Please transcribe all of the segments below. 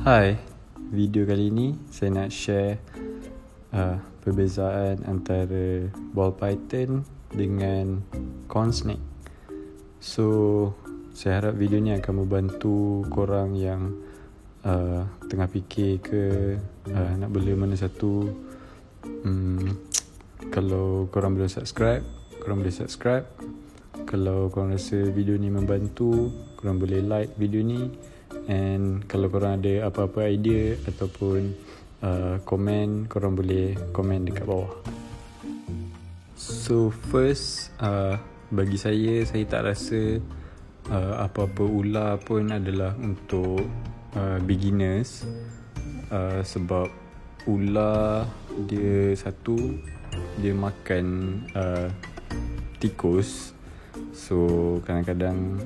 Hai, video kali ini saya nak share perbezaan antara ball python dengan corn snake. So, saya harap video ni akan membantu korang yang tengah fikir ke nak bela mana satu. Kalau korang belum subscribe, korang boleh subscribe. Kalau korang rasa video ni membantu, korang boleh like video ni. And kalau korang ada apa-apa idea ataupun komen, korang boleh komen dekat bawah. So first, bagi saya tak rasa apa-apa ular pun adalah untuk beginners. Sebab ular dia dia makan tikus. So kadang-kadang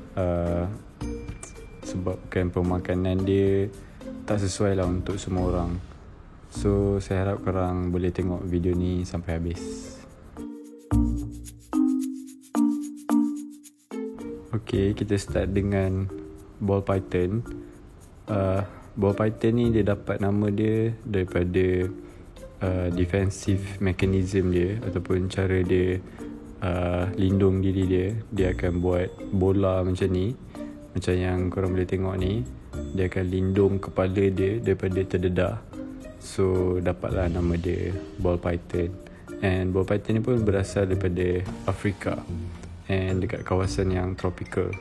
sebabkan pemakanan dia tak sesuai lah untuk semua orang. So saya harap korang boleh tengok video ni sampai habis. Okay, kita start dengan ball python. Ball python ni dia dapat nama dia daripada defensive mechanism dia, ataupun cara dia lindung diri dia. Dia akan buat bola macam ni, macam yang korang boleh tengok ni. Dia akan lindung kepala dia daripada terdedah. So dapatlah nama dia ball python. And ball python ni pun berasal daripada Afrika and dekat kawasan yang tropical.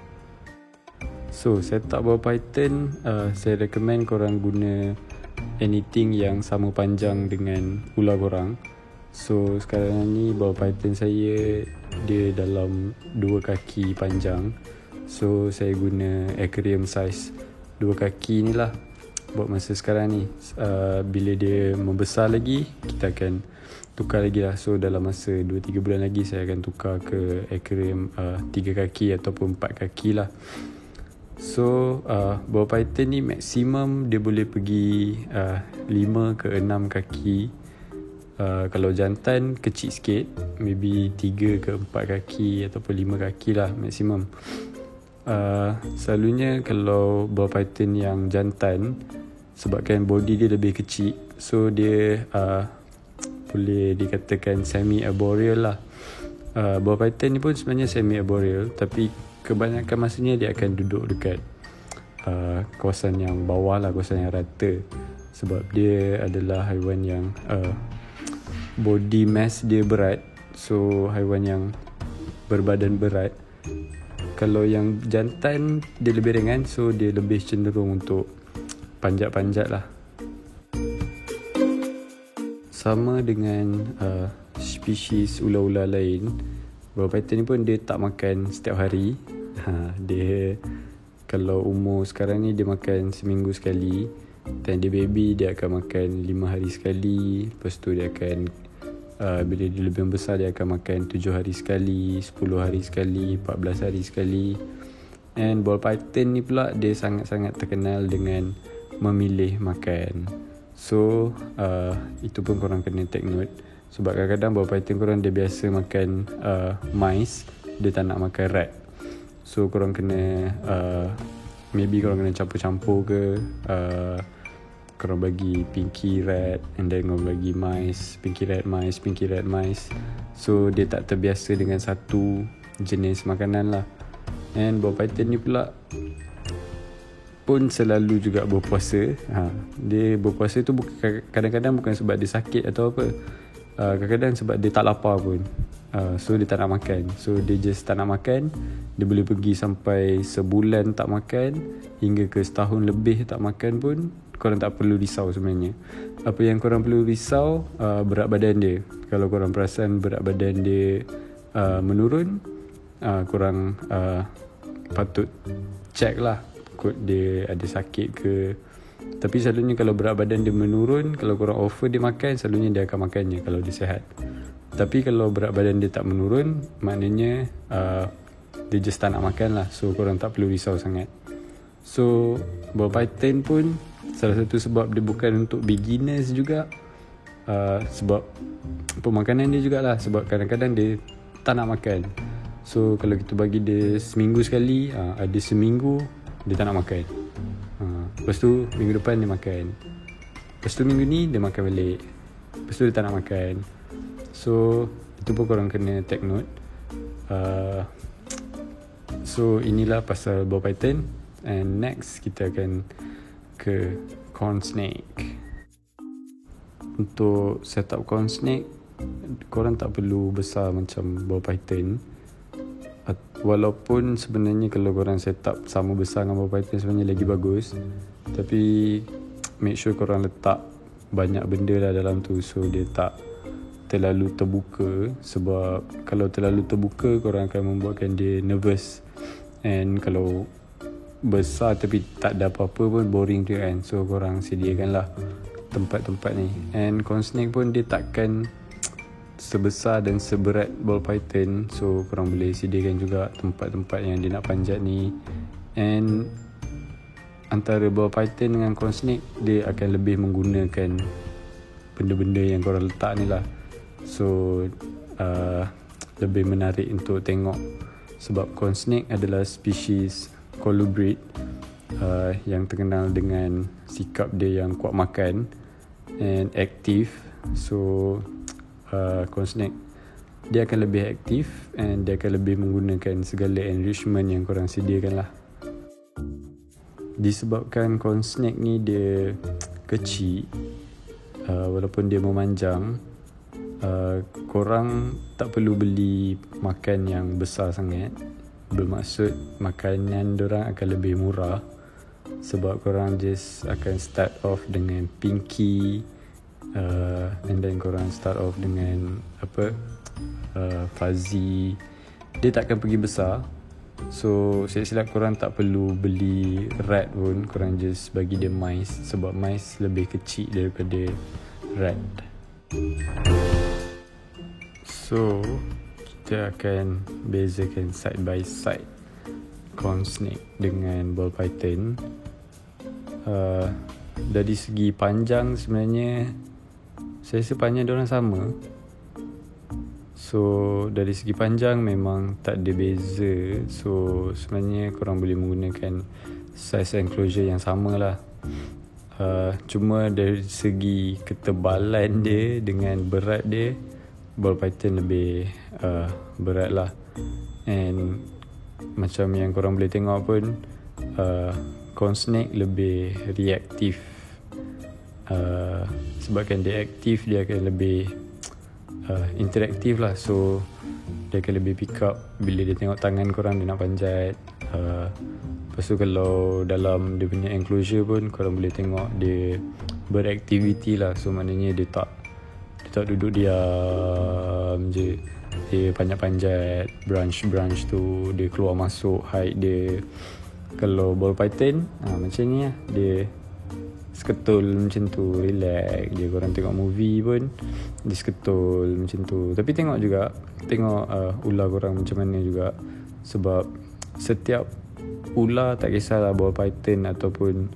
So setup ball python, saya recommend korang guna anything yang sama panjang dengan ular korang. So sekarang ni ball python saya dia dalam 2 kaki panjang. So saya guna aquarium size 2 kaki ni lah buat masa sekarang ni. Bila dia membesar lagi, kita akan tukar lagi lah. So dalam masa 2-3 bulan lagi saya akan tukar ke aquarium 3 kaki ataupun 4 kaki lah. So ball python ni maksimum dia boleh pergi 5 ke 6 kaki. Kalau jantan kecil sikit, maybe 3 ke 4 kaki ataupun 5 kaki lah maksimum. Selalunya kalau ball python yang jantan, sebabkan body dia lebih kecil, so dia boleh dikatakan semi-arboreal lah. Ball python ni pun sebenarnya semi-arboreal, tapi kebanyakan masanya dia akan duduk dekat kawasan yang bawah lah, kawasan yang rata. Sebab dia adalah haiwan yang body mass dia berat. So haiwan yang berbadan berat. Kalau yang jantan dia lebih ringan, so dia lebih cenderung untuk panjat-panjat lah. Sama dengan spesies ular-ular lain, ball python ni pun dia tak makan setiap hari. Dia kalau umur sekarang ni dia makan seminggu sekali. Dan dia baby dia akan makan 5 hari sekali. Lepas tu dia akan bila dia lebih besar, dia akan makan 7 hari sekali, 10 hari sekali, 14 hari sekali. And ball python ni pula dia sangat-sangat terkenal dengan memilih makan. So itu pun korang kena take note. Sebab kadang-kadang ball python korang dia biasa makan mice, dia tak nak makan rat. So korang kena maybe korang kena campur-campur ke, korang bagi pinky rat and then korang bagi mice, pinky rat mice. So dia tak terbiasa dengan satu jenis makanan lah. And ball python ni pula pun selalu juga berpuasa. Dia berpuasa tu kadang-kadang bukan sebab dia sakit atau apa. Kadang-kadang sebab dia tak lapar pun. So dia tak nak makan. So dia just tak nak makan. Dia boleh pergi sampai sebulan tak makan, hingga ke setahun lebih tak makan pun. Korang tak perlu risau sebenarnya. Apa yang korang perlu risau, berat badan dia. Kalau korang perasan berat badan dia menurun, korang patut check lah kot dia ada sakit ke. Tapi selalunya kalau berat badan dia menurun, kalau korang offer dia makan, selalunya dia akan makannya kalau dia sihat. Tapi kalau berat badan dia tak menurun, maknanya dia just tak nak makan lah. So korang tak perlu risau sangat. So ball python pun salah satu sebab dia bukan untuk beginners juga, sebab pemakanan dia jugalah. Sebab kadang-kadang dia tak nak makan. So kalau kita bagi dia seminggu sekali, ada seminggu dia tak nak makan. Lepas tu minggu depan dia makan. Lepas tu minggu ni dia makan balik. Lepas tu dia tak nak makan. So itu pun korang kena take note. So inilah pasal ball python. And next kita akan ke corn snake. Untuk setup corn snake, korang tak perlu besar macam ball python. Walaupun sebenarnya kalau korang setup sama besar dengan ball python sebenarnya lagi bagus. Tapi make sure korang letak banyak benda lah dalam tu, so dia tak terlalu terbuka. Sebab kalau terlalu terbuka, korang akan membuatkan dia nervous. And kalau besar tapi tak ada apa-apa pun boring je kan. So korang sediakanlah tempat-tempat ni. And corn snake pun dia takkan sebesar dan seberat ball python. So korang boleh sediakan juga tempat-tempat yang dia nak panjat ni. And antara ball python dengan corn snake, dia akan lebih menggunakan benda-benda yang korang letak ni lah. So lebih menarik untuk tengok. Sebab corn snake adalah spesies colubrid yang terkenal dengan sikap dia yang kuat makan and aktif. So corn snake dia akan lebih aktif and dia akan lebih menggunakan segala enrichment yang korang sediakan lah. Disebabkan corn snake ni dia kecil, walaupun dia memanjang, korang tak perlu beli makan yang besar sangat. Bermaksud makanan dorang akan lebih murah. Sebab korang just akan start off dengan pinky, and then korang start off dengan fuzzy. Dia takkan pergi besar. So silap-silap korang tak perlu beli rat pun. Korang just bagi dia mice. Sebab mice lebih kecil daripada rat. So kita akan bezakan side by side corn snake dengan ball python. Dari segi panjang sebenarnya saya rasa panjang diorang sama. So dari segi panjang memang tak ada beza. So sebenarnya korang boleh menggunakan size enclosure yang sama lah. Cuma dari segi ketebalan dia dengan berat dia, ball python lebih berat lah. And macam yang korang boleh tengok pun, corn snake lebih reaktif. Sebabkan dia aktif, dia akan lebih interaktif lah. So dia akan lebih pick up bila dia tengok tangan korang dia nak panjat. Lepas tu kalau dalam dia punya enclosure pun korang boleh tengok dia beraktiviti lah. So maknanya dia tak duduk diam je. Dia panjat-panjat branch tu, dia keluar masuk height dia. Kalau ball python macam ni lah, dia seketul macam tu, relax je. Korang tengok movie pun dia seketul macam tu. Tapi tengok ular korang macam mana juga. Sebab setiap ular, tak kisahlah ball python ataupun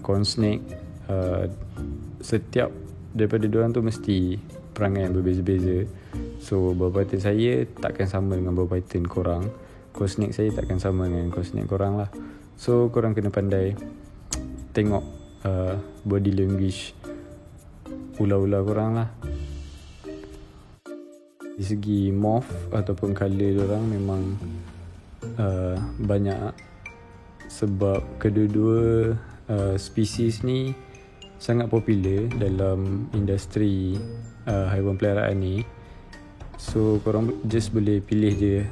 corn snake, setiap daripada diorang tu mesti perangai yang berbeza-beza. So ball python saya takkan sama dengan ball python korang. Corn snake saya takkan sama dengan corn snake korang lah. So korang kena pandai tengok body language ular-ular korang lah. Di segi morph ataupun colour diorang memang banyak. Sebab kedua-dua spesies ni sangat popular dalam industri haiwan peliharaan ni. So korang just boleh pilih je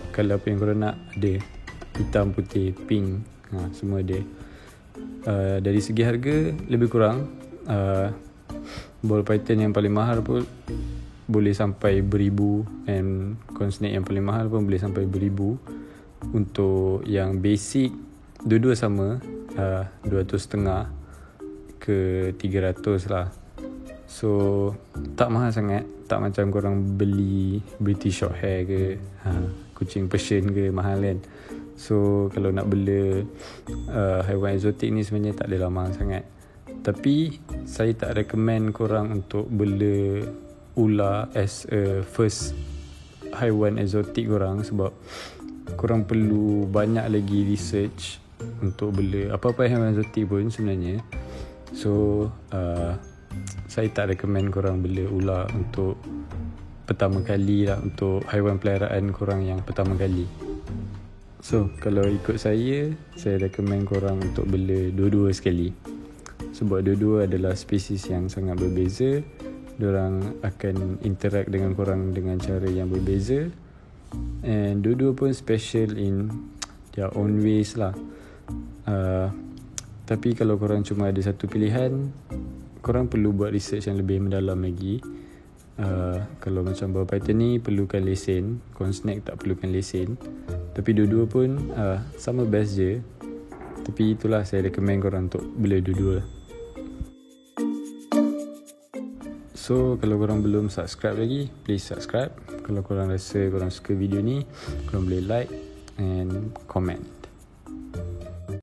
colour apa yang korang nak. Ada hitam, putih, pink, semua ada. Dari segi harga lebih kurang, ball python yang paling mahal pun boleh sampai beribu, and corn snake yang paling mahal pun boleh sampai beribu. Untuk yang basic dua-dua sama, 250 ke 300 lah. So tak mahal sangat. Tak macam korang beli British Shorthair ke kucing Persian ke, mahal kan. So kalau nak bela haiwan eksotik ni sebenarnya tak adalah mahal sangat. Tapi saya tak recommend korang untuk bela ular as a first haiwan eksotik korang. Sebab korang perlu banyak lagi research untuk bela apa-apa haiwan eksotik pun sebenarnya. So saya tak recommend korang bela ular untuk pertama kali lah, untuk haiwan peliharaan korang yang pertama kali. So kalau ikut saya recommend korang untuk bela dua-dua sekali. Sebab dua-dua adalah spesies yang sangat berbeza. Diorang akan interact dengan korang dengan cara yang berbeza, and dua-dua pun special in their own ways lah. Tapi kalau korang cuma ada satu pilihan, korang perlu buat research yang lebih mendalam lagi. Kalau macam bawal python ni perlukan lesen, corn snake tak perlukan lesen. Tapi dua-dua pun sama best je. Tapi itulah, saya recommend korang untuk bela dua-dua. So kalau korang belum subscribe lagi, please subscribe. Kalau korang rasa korang suka video ni, korang boleh like and comment.